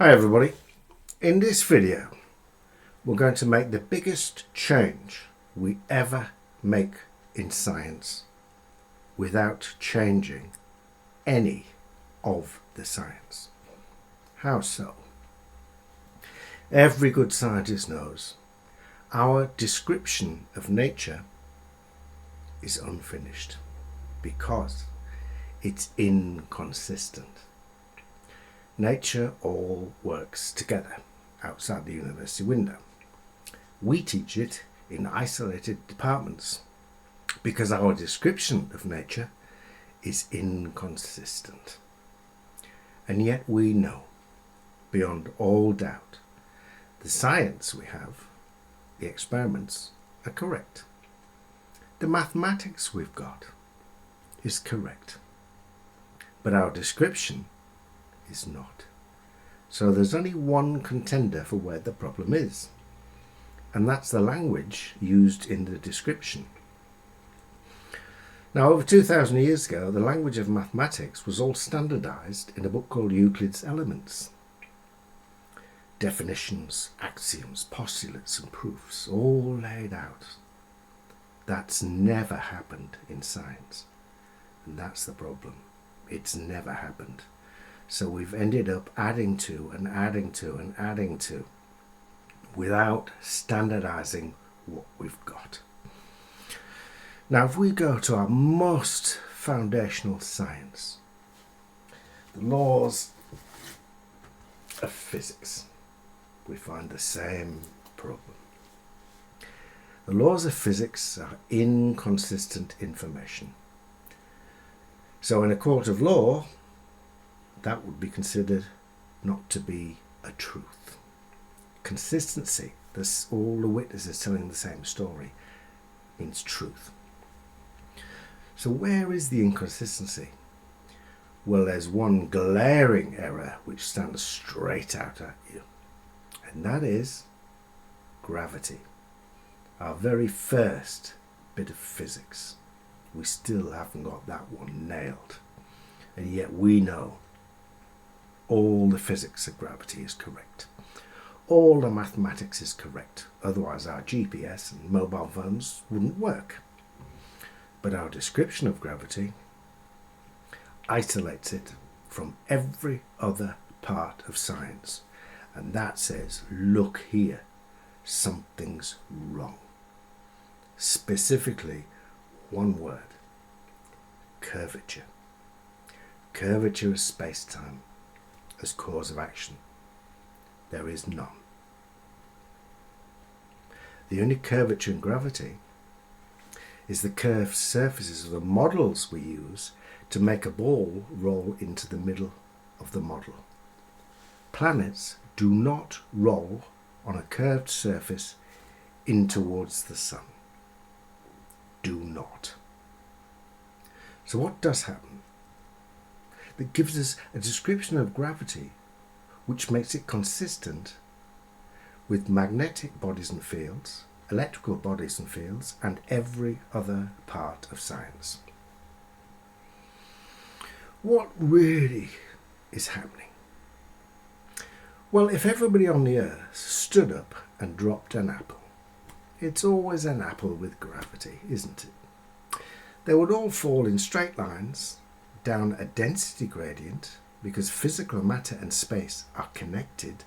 Hi everybody, in this video we're going to make the biggest change we ever make in science without changing any of the science. How so? Every good scientist knows our description of nature is unfinished because it's inconsistent. Nature all works together outside the university window. We teach it in isolated departments because our description of nature is inconsistent. And yet we know, beyond all doubt, the science we have, the experiments, are correct. The mathematics we've got is correct. But our description is not. So there's only one contender for where the problem is, and that's the language used in the description. Now, over 2,000 years ago, the language of mathematics was all standardized in a book called Euclid's Elements. Definitions, axioms, postulates and proofs, all laid out. That's never happened in science, and that's the problem. It's never happened. So we've ended up adding to and adding to and adding to without standardizing what we've got. Now, if we go to our most foundational science, the laws of physics, we find the same problem. The laws of physics are inconsistent information. So in a court of law, that would be considered not to be a truth. Consistency, all the witnesses telling the same story, means truth. So where is the inconsistency? Well, there's one glaring error which stands straight out at you, and that is gravity. Our very first bit of physics. We still haven't got that one nailed, and yet we know all the physics of gravity is correct. All the mathematics is correct. Otherwise our GPS and mobile phones wouldn't work. But our description of gravity isolates it from every other part of science. And that says, look here, something's wrong. Specifically, one word: curvature. Curvature of space-time as cause of action. There is none. The only curvature in gravity is the curved surfaces of the models we use to make a ball roll into the middle of the model. Planets do not roll on a curved surface in towards the sun. Do not. So what does happen? That gives us a description of gravity which makes it consistent with magnetic bodies and fields, electrical bodies and fields, and every other part of science. What really is happening? Well, if everybody on the earth stood up and dropped an apple, it's always an apple with gravity, isn't it? They would all fall in straight lines down a density gradient, because physical matter and space are connected,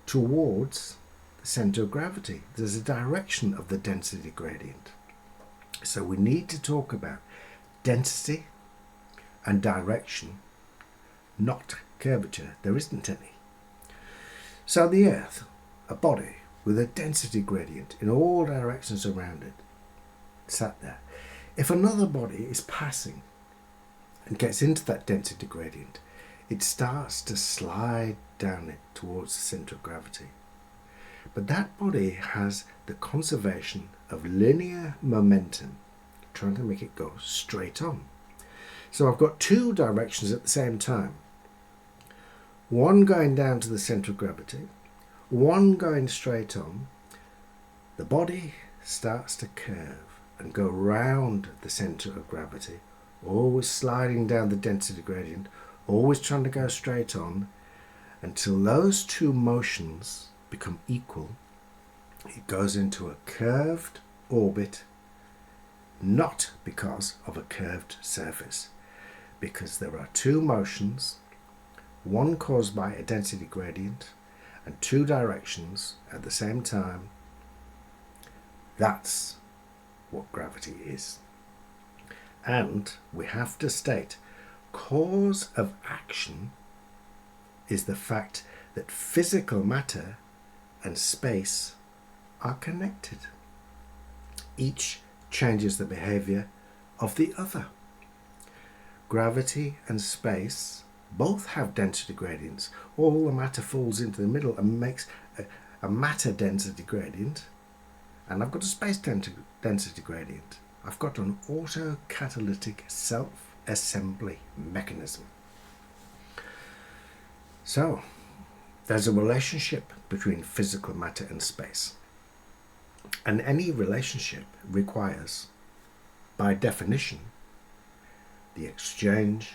towards the centre of gravity. There's a direction of the density gradient. So we need to talk about density and direction, not curvature. There isn't any. So the Earth, a body with a density gradient in all directions around it, sat there. If another body is passing and gets into that density gradient, it starts to slide down it towards the centre of gravity. But that body has the conservation of linear momentum, trying to make it go straight on. So I've got two directions at the same time. One going down to the centre of gravity, one going straight on. The body starts to curve and go round the centre of gravity, always sliding down the density gradient, always trying to go straight on, Until those two motions become equal, it goes into a curved orbit, not because of a curved surface, because there are two motions, one caused by a density gradient and two directions at the same time. That's what gravity is. And we have to state, cause of action is the fact that physical matter and space are connected. Each changes the behavior of the other. Gravity and space both have density gradients. All the matter falls into the middle and makes a matter density gradient, and I've got a space density gradient. I've got an autocatalytic self-assembly mechanism. So, there's a relationship between physical matter and space. And any relationship requires, by definition, the exchange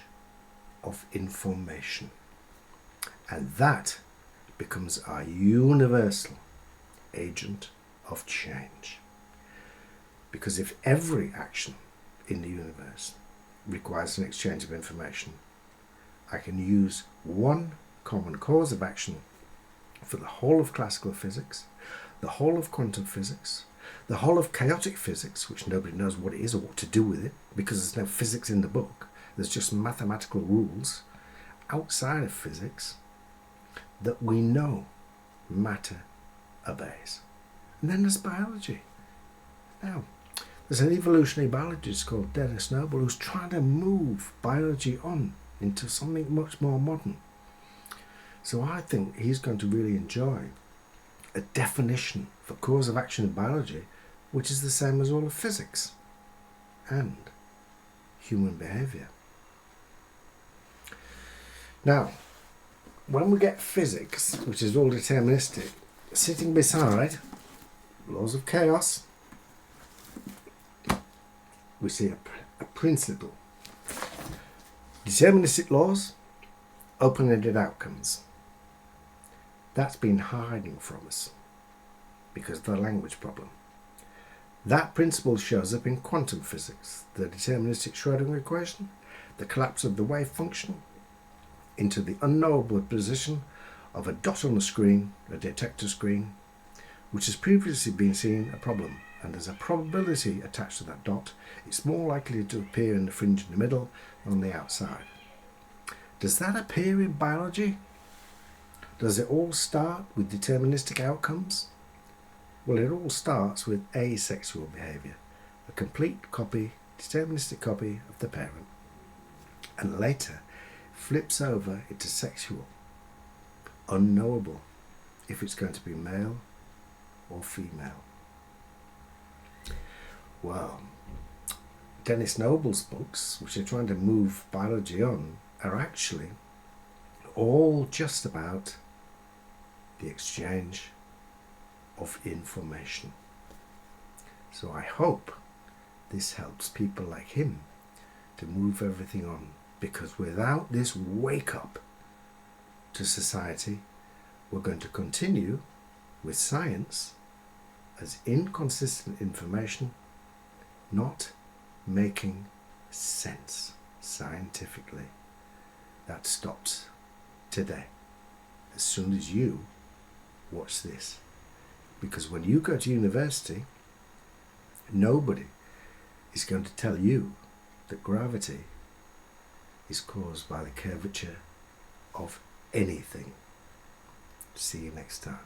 of information. And that becomes our universal agent of change. Because if every action in the universe requires an exchange of information, I can use one common cause of action for the whole of classical physics, the whole of quantum physics, the whole of chaotic physics, which nobody knows what it is or what to do with it, because there's no physics in the book. There's just mathematical rules outside of physics that we know matter obeys. And then there's biology. Now, there's an evolutionary biologist called Dennis Noble who's trying to move biology on into something much more modern. So I think he's going to really enjoy a definition for cause of action in biology which is the same as all of physics and human behaviour. Now, when we get physics, which is all deterministic, sitting beside laws of chaos, we see a principle. Deterministic laws, open-ended outcomes. That's been hiding from us because of the language problem. That principle shows up in quantum physics, the deterministic Schrödinger equation, the collapse of the wave function into the unknowable position of a dot on the screen, a detector screen, which has previously been seen a problem, and there's a probability attached to that dot. It's more likely to appear in the fringe in the middle than on the outside. Does that appear in biology? Does it all start with deterministic outcomes? Well, it all starts with asexual behaviour, a complete copy, deterministic copy of the parent, and later flips over into sexual, unknowable if it's going to be male or female. Well, Dennis Noble's books, which are trying to move biology on, are actually all just about the exchange of information. So I hope this helps people like him to move everything on, because without this wake up to society, we're going to continue with science as inconsistent information, not making sense scientifically. That stops today, as soon as you watch this. Because when you go to university, nobody is going to tell you that gravity is caused by the curvature of anything. See you next time.